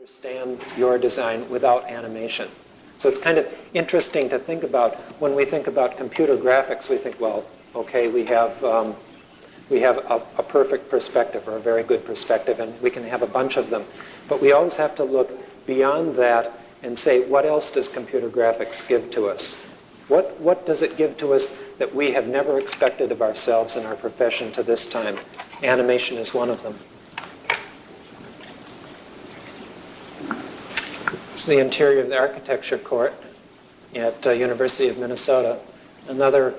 understand your design without animation. So it's kind of interesting to think about. When we think about computer graphics, we think, well, okay, we have a perfect perspective or a very good perspective, and we can have a bunch of them. But we always have to look beyond that and say, what else does computer graphics give to us? What does it give to us that we have never expected of ourselves in our profession to this time? Animation is one of them. This is the interior of the architecture court at University of Minnesota, another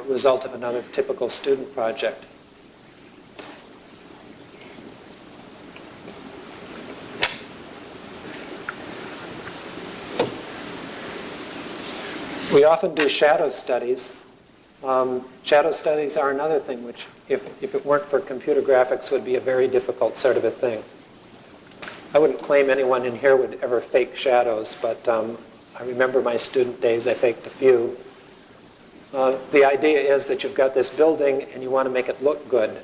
result of another typical student project. We often do shadow studies. Shadow studies are another thing which, if it weren't for computer graphics, would be a very difficult sort of a thing. I wouldn't claim anyone in here would ever fake shadows, but I remember my student days, I faked a few. The idea is that you've got this building and you want to make it look good.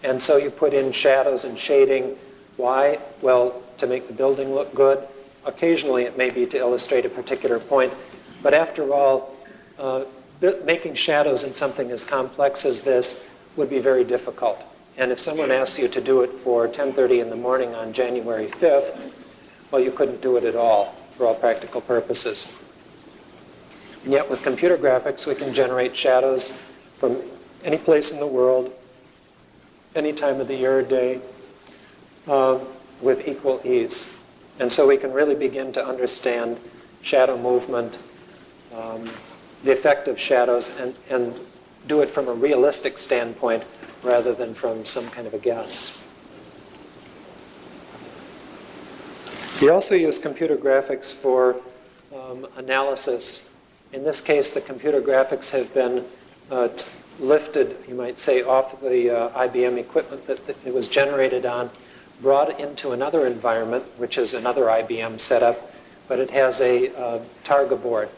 And so you put in shadows and shading. Why? Well, to make the building look good. Occasionally it may be to illustrate a particular point. But after all, making shadows in something as complex as this would be very difficult. And if someone asks you to do it for 10:30 in the morning on January 5th, well, you couldn't do it at all for all practical purposes. And yet with computer graphics, we can generate shadows from any place in the world, any time of the year or day, with equal ease. And so we can really begin to understand shadow movement, the effect of shadows, and do it from a realistic standpoint rather than from some kind of a guess. We also use computer graphics for analysis. In this case, the computer graphics have been lifted, you might say, off the IBM equipment that it was generated on, brought into another environment, which is another IBM setup, but it has a Targa board.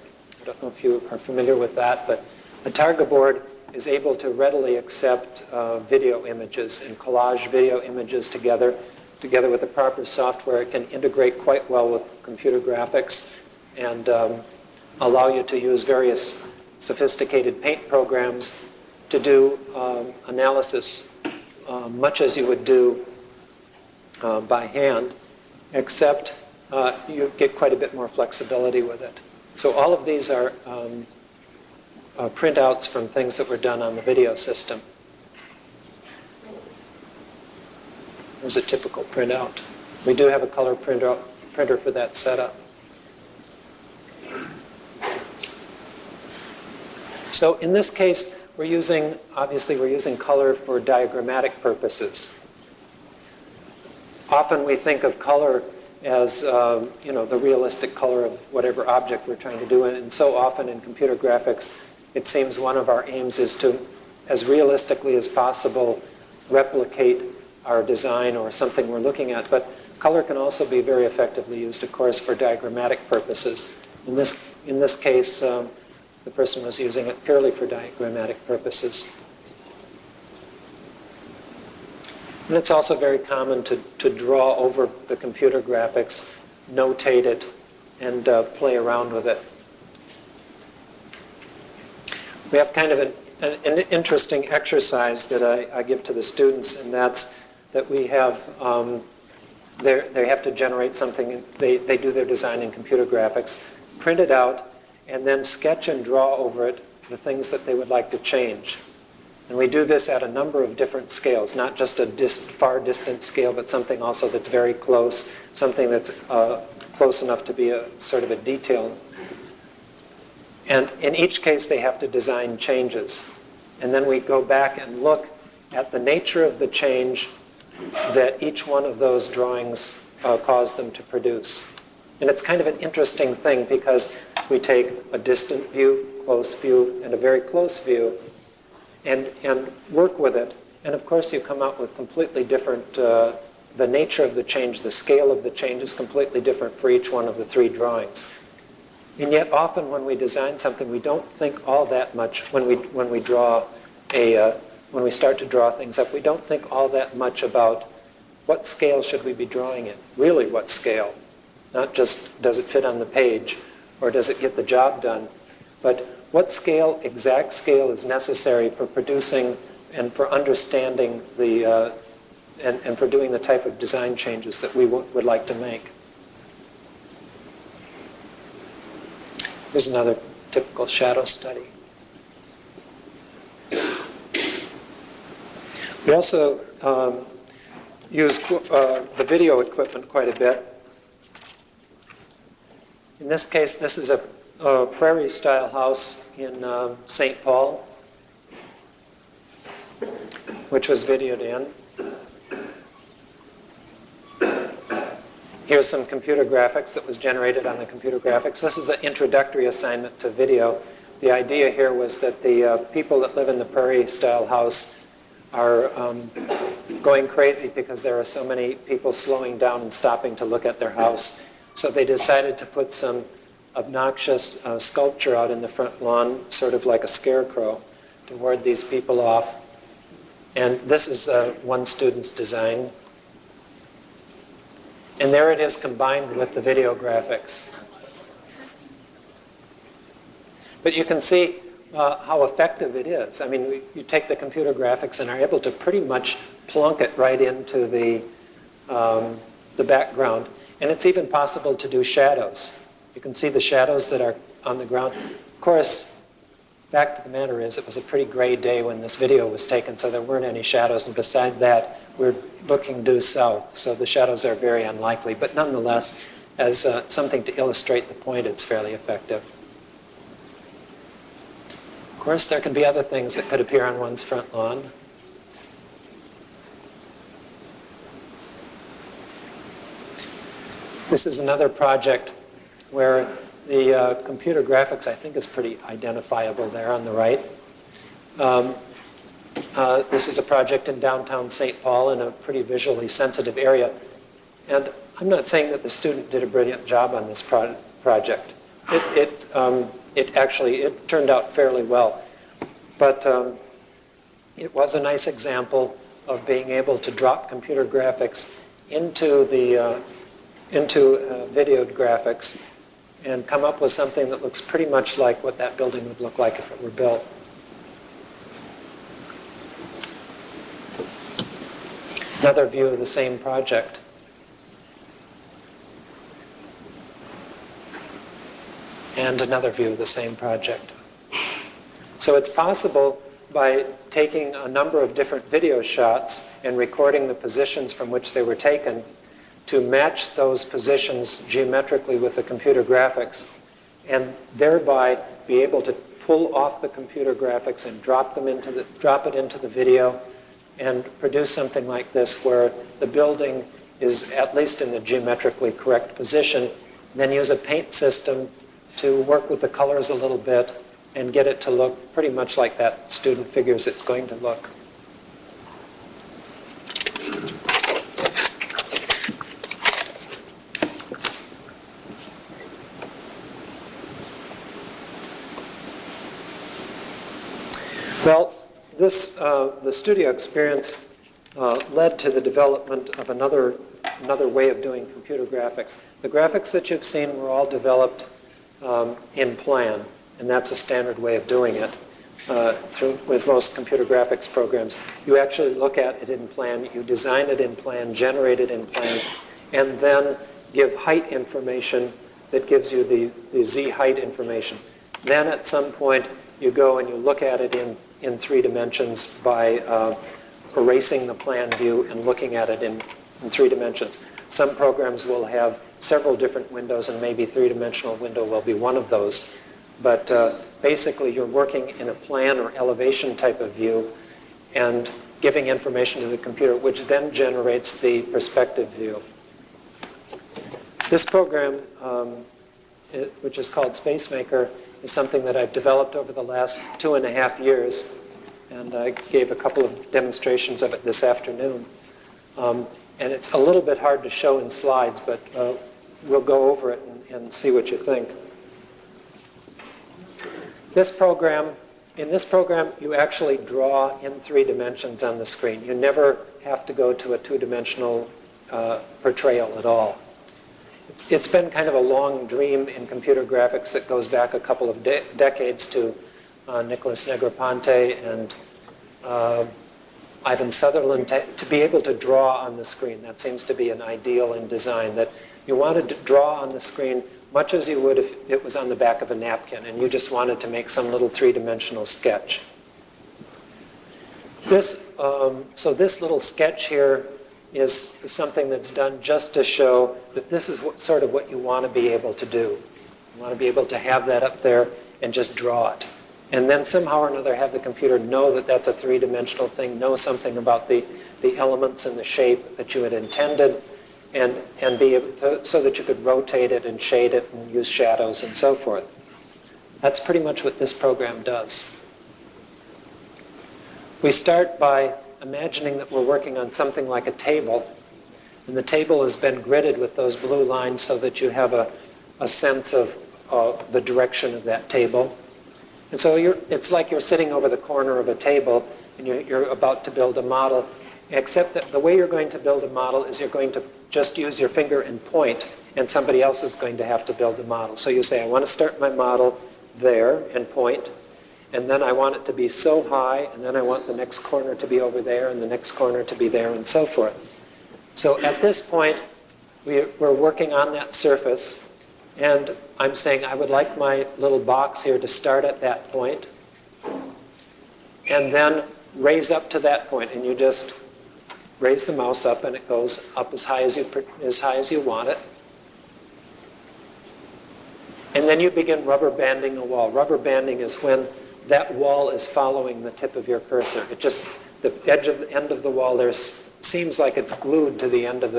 I don't know if you are familiar with that, but a Targa board is able to readily accept video images and collage video images together with the proper software. It can integrate quite well with computer graphics and allow you to use various sophisticated paint programs to do analysis much as you would do by hand, except you get quite a bit more flexibility with it. So all of these are printouts from things that were done on the video system. There's a typical printout. We do have a color printer for that setup. So in this case, obviously we're using color for diagrammatic purposes. Often we think of color as the realistic color of whatever object we're trying to do. And so often in computer graphics, it seems one of our aims is to, as realistically as possible, replicate our design or something we're looking at. But color can also be very effectively used, of course, for diagrammatic purposes. In this case, the person was using it purely for diagrammatic purposes. And it's also very common to draw over the computer graphics, notate it, and play around with it. We have kind of an interesting exercise that I give to the students, and that's that we have, they have to generate something. They do their design in computer graphics, print it out, and then sketch and draw over it the things that they would like to change. And we do this at a number of different scales, not just a far distant scale, but something also that's very close, something that's close enough to be a sort of a detail. And in each case, they have to design changes. And then we go back and look at the nature of the change that each one of those drawings caused them to produce. And it's kind of an interesting thing because we take a distant view, close view, and a very close view, and work with it. And of course, you come out with completely different, the nature of the change, the scale of the change is completely different for each one of the three drawings. And yet often when we design something, we don't think all that much, when we start to draw things up, we don't think all that much about what scale should we be drawing it? Really, what scale? Not just does it fit on the page or does it get the job done, but what scale, exact scale, is necessary for producing and for understanding the, and for doing the type of design changes that we would like to make. Here's another typical shadow study. We also use the video equipment quite a bit. In this case, this is a prairie-style house in St. Paul, which was videoed in. Here's some computer graphics that was generated on the computer graphics. This is an introductory assignment to video. The idea here was that the people that live in the prairie-style house are going crazy because there are so many people slowing down and stopping to look at their house. So they decided to put some obnoxious sculpture out in the front lawn, sort of like a scarecrow, to ward these people off. And this is one student's design. And there it is combined with the video graphics. But you can see how effective it is. I mean, you take the computer graphics and are able to pretty much plunk it right into the background. And it's even possible to do shadows. You can see the shadows that are on the ground. Of course, fact of the matter is it was a pretty gray day when this video was taken, so there weren't any shadows. And beside that, we're looking due south, so the shadows are very unlikely. But nonetheless, as something to illustrate the point, it's fairly effective. Of course, there can be other things that could appear on one's front lawn. This is another project where the computer graphics, I think, is pretty identifiable there on the right. This is a project in downtown St. Paul in a pretty visually sensitive area. And I'm not saying that the student did a brilliant job on this project. It actually turned out fairly well. But it was a nice example of being able to drop computer graphics into the videoed graphics and come up with something that looks pretty much like what that building would look like if it were built. Another view of the same project. And another view of the same project. So it's possible by taking a number of different video shots and recording the positions from which they were taken to match those positions geometrically with the computer graphics, and thereby be able to pull off the computer graphics and drop it into the video and produce something like this where the building is at least in the geometrically correct position, then use a paint system to work with the colors a little bit and get it to look pretty much like that student figures it's going to look. Well, the studio experience led to the development of another way of doing computer graphics. The graphics that you've seen were all developed in plan, and that's a standard way of doing it with most computer graphics programs. You actually look at it in plan, you design it in plan, generate it in plan, and then give height information that gives you the Z height information. Then at some point, you go and you look at it in 3 dimensions by erasing the plan view and looking at it in 3 dimensions. Some programs will have several different windows, and maybe 3-dimensional window will be one of those. But basically, you're working in a plan or elevation type of view and giving information to the computer, which then generates the perspective view. This program, which is called SpaceMaker, is something that I've developed over the last 2.5 years, and I gave a couple of demonstrations of it this afternoon. And it's a little bit hard to show in slides, but we'll go over it and see what you think. In this program, you actually draw in 3 dimensions on the screen. You never have to go to a two-dimensional portrayal at all. It's been kind of a long dream in computer graphics that goes back a couple of decades to Nicholas Negroponte and Ivan Sutherland to be able to draw on the screen. That seems to be an ideal in design, that you wanted to draw on the screen much as you would if it was on the back of a napkin and you just wanted to make some little three-dimensional sketch. So this little sketch here is something that's done just to show that this is sort of what you want to be able to do. You want to be able to have that up there and just draw it. And then somehow or another have the computer know that that's a three-dimensional thing, know something about the elements and the shape that you had intended, and be able to, so that you could rotate it and shade it and use shadows and so forth. That's pretty much what this program does. We start by imagining that we're working on something like a table, and the table has been gridded with those blue lines so that you have a sense of the direction of that table. And so it's like you're sitting over the corner of a table and you're about to build a model, except that the way you're going to build a model is you're going to just use your finger and point, and somebody else is going to have to build the model. So you say, I want to start my model there and point, and then I want it to be so high, and then I want the next corner to be over there, and the next corner to be there, and so forth. So at this point, we're working on that surface, and I'm saying I would like my little box here to start at that point, and then raise up to that point, and you just raise the mouse up, and it goes up as high as you want it. And then you begin rubber banding a wall. Rubber banding is when that wall is following the tip of your cursor. It just, the end of the wall there seems like it's glued to the end of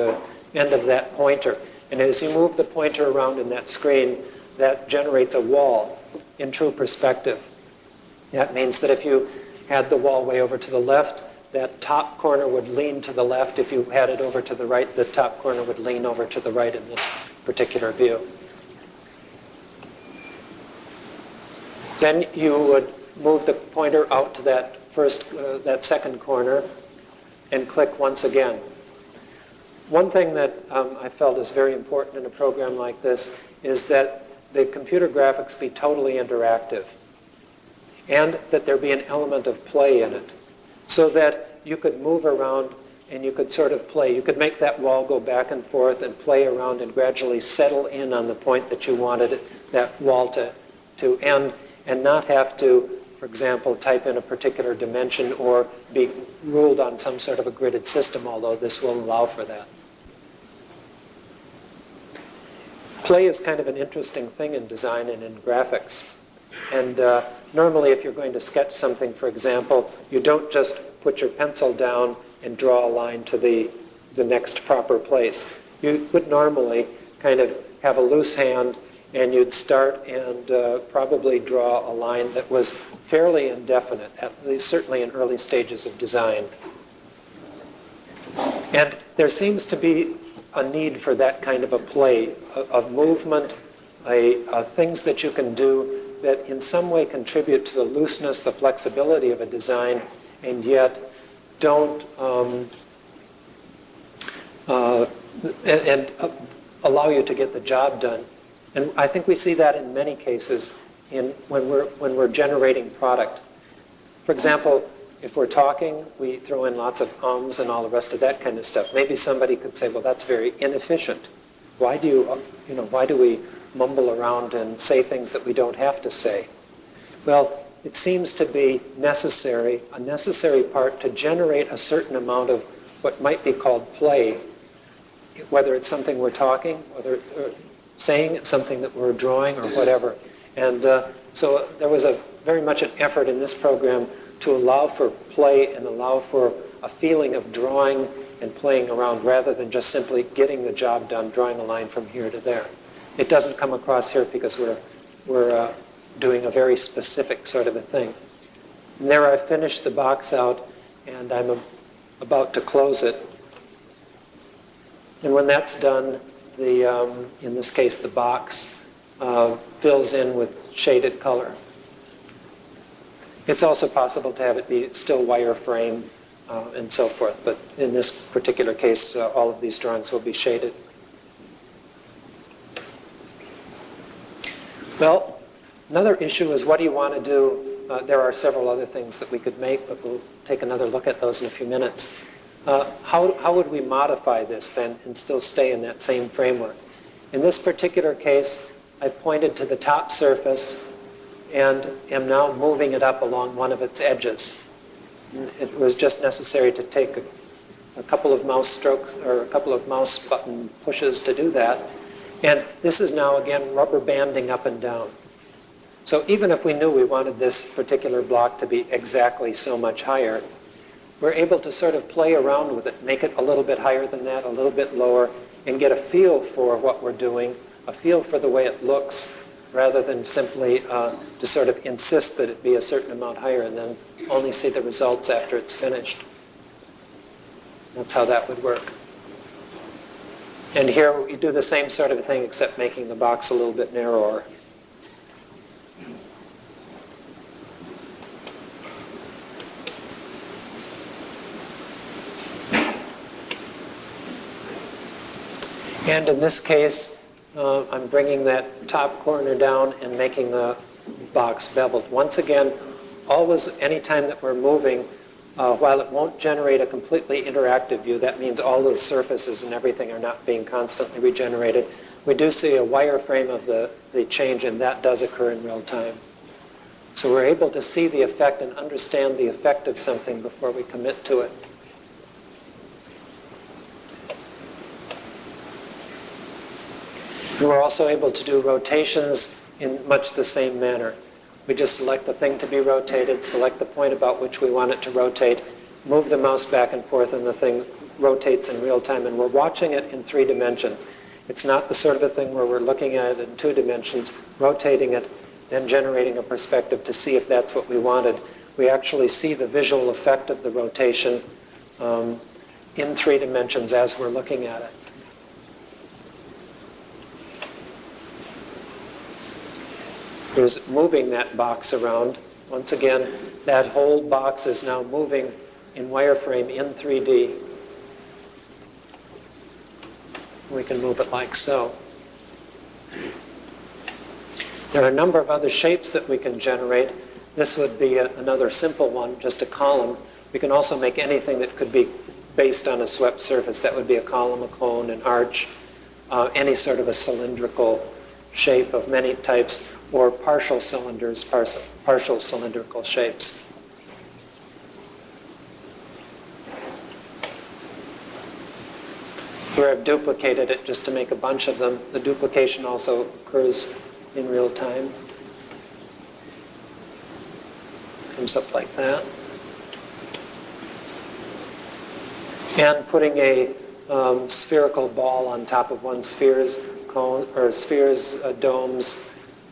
that pointer. And as you move the pointer around in that screen, that generates a wall in true perspective. That means that if you had the wall way over to the left, that top corner would lean to the left. If you had it over to the right, the top corner would lean over to the right in this particular view. Then you would move the pointer out to that second corner and click once again. One thing that I felt is very important in a program like this is that the computer graphics be totally interactive and that there be an element of play in it, so that you could move around and you could sort of play. You could make that wall go back and forth and play around and gradually settle in on the point that you wanted that wall to end, and not have to, for example, type in a particular dimension or be ruled on some sort of a gridded system, although this will allow for that. Play is kind of an interesting thing in design and in graphics. And normally if you're going to sketch something, for example, you don't just put your pencil down and draw a line to the next proper place. You would normally kind of have a loose hand, and you'd start and probably draw a line that was fairly indefinite, at least certainly in early stages of design. And there seems to be a need for that kind of a play, of movement, things that you can do that in some way contribute to the looseness, the flexibility of a design, and yet don't allow you to get the job done. And I think we see that in many cases when we're generating product. For example, if we're talking, we throw in lots of ums and all the rest of that kind of stuff. Maybe somebody could say, well, that's very inefficient. Why do we mumble around and say things that we don't have to say? Well, it seems to be a necessary part to generate a certain amount of what might be called play, whether it's something we're talking, whether it's saying something that we're drawing or whatever. And so there was very much an effort in this program to allow for play and allow for a feeling of drawing and playing around rather than just simply getting the job done, drawing a line from here to there. It doesn't come across here because we're doing a very specific sort of a thing. And there I've finished the box out, and I'm about to close it. And when that's done, in this case, the box fills in with shaded color. It's also possible to have it be still wireframe and so forth. But in this particular case, all of these drawings will be shaded. Well, another issue is what do you want to do? There are several other things that we could make, but we'll take another look at those in a few minutes. How would we modify this then and still stay in that same framework? In this particular case, I've pointed to the top surface and am now moving it up along one of its edges. It was just necessary to take a couple of mouse strokes or a couple of mouse button pushes to do that. And this is now, again, rubber banding up and down. So even if we knew we wanted this particular block to be exactly so much higher, we're able to sort of play around with it, make it a little bit higher than that, a little bit lower, and get a feel for what we're doing, a feel for the way it looks, rather than simply to sort of insist that it be a certain amount higher and then only see the results after it's finished. That's how that would work. And here we do the same sort of thing, except making the box a little bit narrower. And in this case, I'm bringing that top corner down and making the box beveled. Once again, always, anytime that we're moving, while it won't generate a completely interactive view, that means all the surfaces and everything are not being constantly regenerated. We do see a wireframe of the change, and that does occur in real time. So we're able to see the effect and understand the effect of something before we commit to it. And we're also able to do rotations in much the same manner. We just select the thing to be rotated, select the point about which we want it to rotate, move the mouse back and forth, and the thing rotates in real time. And we're watching it in 3 dimensions. It's not the sort of a thing where we're looking at it in 2 dimensions, rotating it, then generating a perspective to see if that's what we wanted. We actually see the visual effect of the rotation in 3 dimensions as we're looking at it. Is moving that box around. Once again, that whole box is now moving in wireframe in 3D. We can move it like so. There are a number of other shapes that we can generate. This would be another simple one, just a column. We can also make anything that could be based on a swept surface. That would be a column, a cone, an arch, any sort of a cylindrical shape of many types, or partial cylinders, partial cylindrical shapes. Here I've duplicated it just to make a bunch of them. The duplication also occurs in real time. Comes up like that. And putting a spherical ball on top of one sphere's cone, or spheres, domes,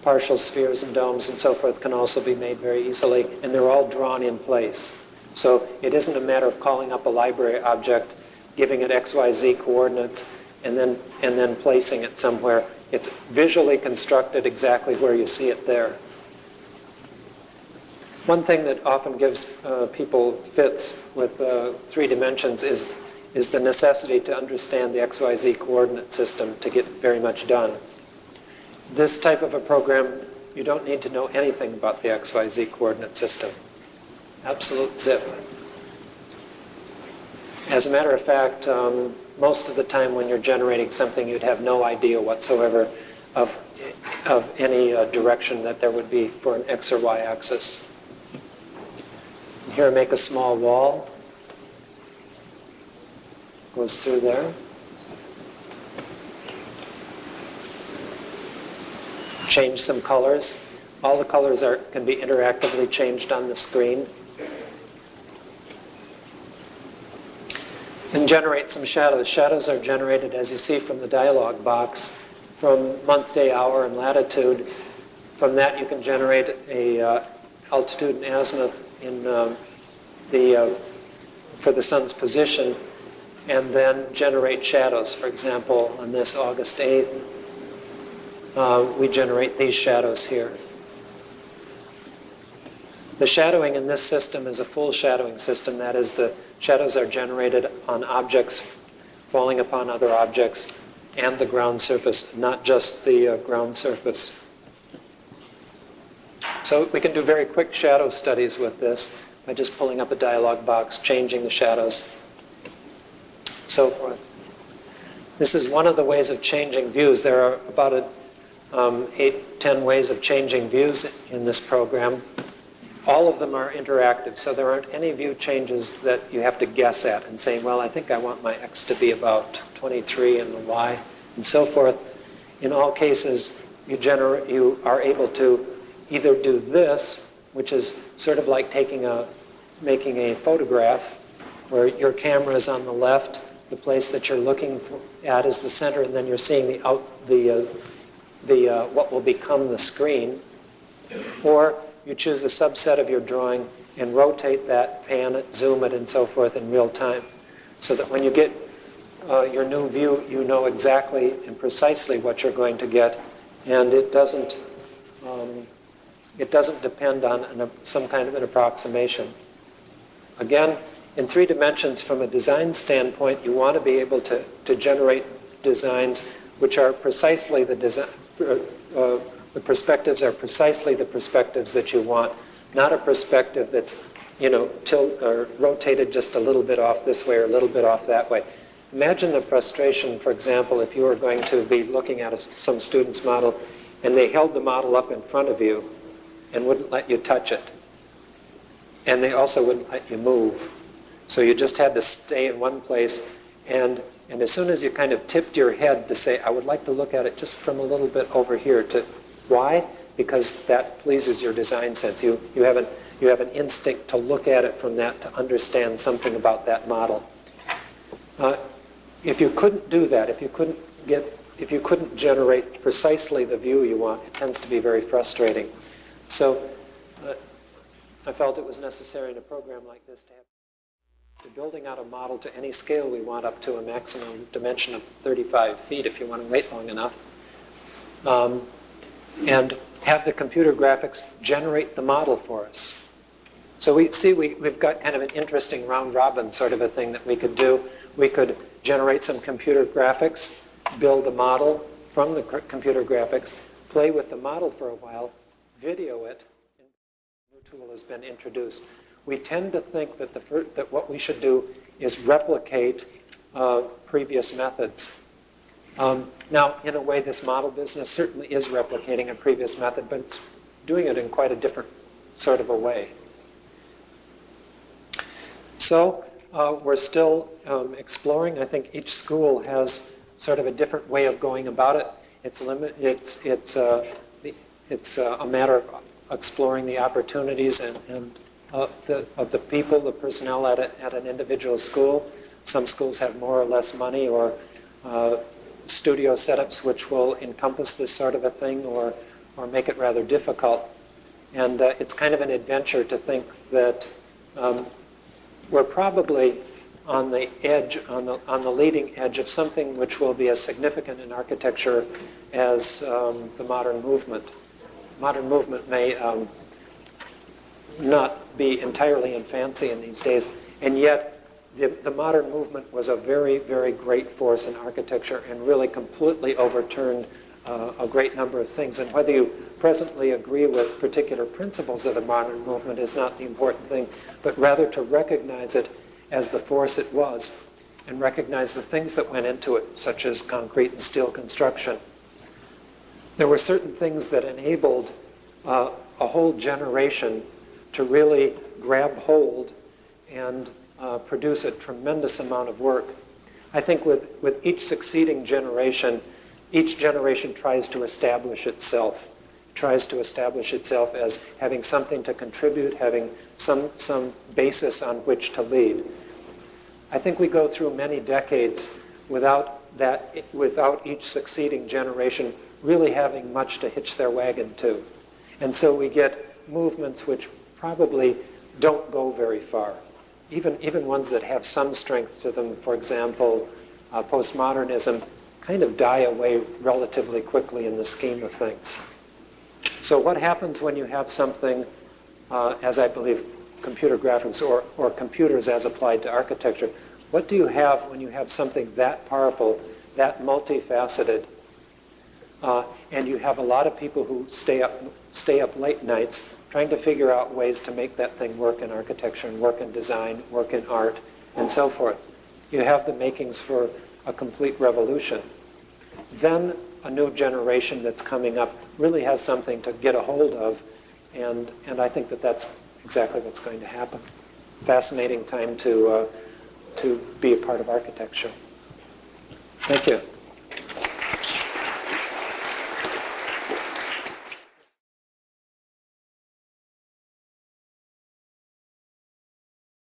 partial spheres and domes and so forth can also be made very easily, and they're all drawn in place. So it isn't a matter of calling up a library object, giving it XYZ coordinates, and then placing it somewhere. It's visually constructed exactly where you see it there. One thing that often gives people fits with 3 dimensions is the necessity to understand the XYZ coordinate system to get very much done. This type of a program, you don't need to know anything about the XYZ coordinate system. Absolute zip. As a matter of fact, most of the time when you're generating something, you'd have no idea whatsoever of any direction that there would be for an X or Y axis. Here, make a small wall. Goes through there. Change some colors. All the colors can be interactively changed on the screen. And generate some shadows. Shadows are generated, as you see from the dialog box, from month, day, hour, and latitude. From that, you can generate a altitude and azimuth in for the sun's position, and then generate shadows. For example, on this August 8th, we generate these shadows here. The shadowing in this system is a full shadowing system. That is, the shadows are generated on objects falling upon other objects and the ground surface, not just the ground surface. So we can do very quick shadow studies with this by just pulling up a dialog box, changing the shadows, so forth. This is one of the ways of changing views. There are about 8-10 ways of changing views in this program. All of them are interactive, so there aren't any view changes that you have to guess at and say, well, I think I want my x to be about 23 and the y, and so forth. In all cases, you are able to either do this, which is sort of like making a photograph, where your camera is on the left, the place that you're looking at is the center, and then you're seeing what will become the screen. Or you choose a subset of your drawing and rotate that, pan it, zoom it, and so forth in real time, so that when you get your new view, you know exactly and precisely what you're going to get, and it doesn't depend on some kind of an approximation. Again, in 3 dimensions, from a design standpoint, you want to be able to generate designs which are precisely the perspectives are precisely the perspectives that you want, not a perspective that's, or rotated just a little bit off this way or a little bit off that way. Imagine the frustration, for example, if you were going to be looking at some student's model and they held the model up in front of you and wouldn't let you touch it. And they also wouldn't let you move. So you just had to stay in one place, and as soon as you kind of tipped your head to say, I would like to look at it just from a little bit over here, why? Because that pleases your design sense. You have an instinct to look at it from that, to understand something about that model. If you couldn't do that, if you couldn't generate precisely the view you want, it tends to be very frustrating. So I felt it was necessary in a program like this to building out a model to any scale we want, up to a maximum dimension of 35 feet if you want to wait long enough, and have the computer graphics generate the model for us. So we've got kind of an interesting round-robin sort of a thing that we could do. We could generate some computer graphics, build a model from the computer graphics, play with the model for a while, video it, and a new tool has been introduced. We tend to think that that what we should do is replicate previous methods. Now, in a way, this model business certainly is replicating a previous method, but it's doing it in quite a different sort of a way. So we're still exploring. I think each school has sort of a different way of going about it. It's a matter of exploring the opportunities and of the people, the personnel at an individual school. Some schools have more or less money, or studio setups which will encompass this sort of a thing, or make it rather difficult. And it's kind of an adventure to think that we're probably on the edge, on the leading edge of something which will be as significant in architecture as the modern movement. Modern movement may not be entirely in fancy in these days, and yet the modern movement was a very, very great force in architecture and really completely overturned a great number of things. And whether you presently agree with particular principles of the modern movement is not the important thing, but rather to recognize it as the force it was and recognize the things that went into it, such as concrete and steel construction. There were certain things that enabled a whole generation to really grab hold and produce a tremendous amount of work. I think with each succeeding generation, each generation tries to establish itself. Tries to establish itself as having something to contribute, having some basis on which to lead. I think we go through many decades without each succeeding generation really having much to hitch their wagon to. And so we get movements which probably don't go very far. Even ones that have some strength to them, for example, postmodernism, kind of die away relatively quickly in the scheme of things. So what happens when you have something as I believe computer graphics or computers as applied to architecture. What do you have when you have something that powerful, that multifaceted, and you have a lot of people who stay up late nights trying to figure out ways to make that thing work in architecture and work in design, work in art, and so forth? You have the makings for a complete revolution. Then a new generation that's coming up really has something to get a hold of, and I think that that's exactly what's going to happen. Fascinating time to be a part of architecture. Thank you.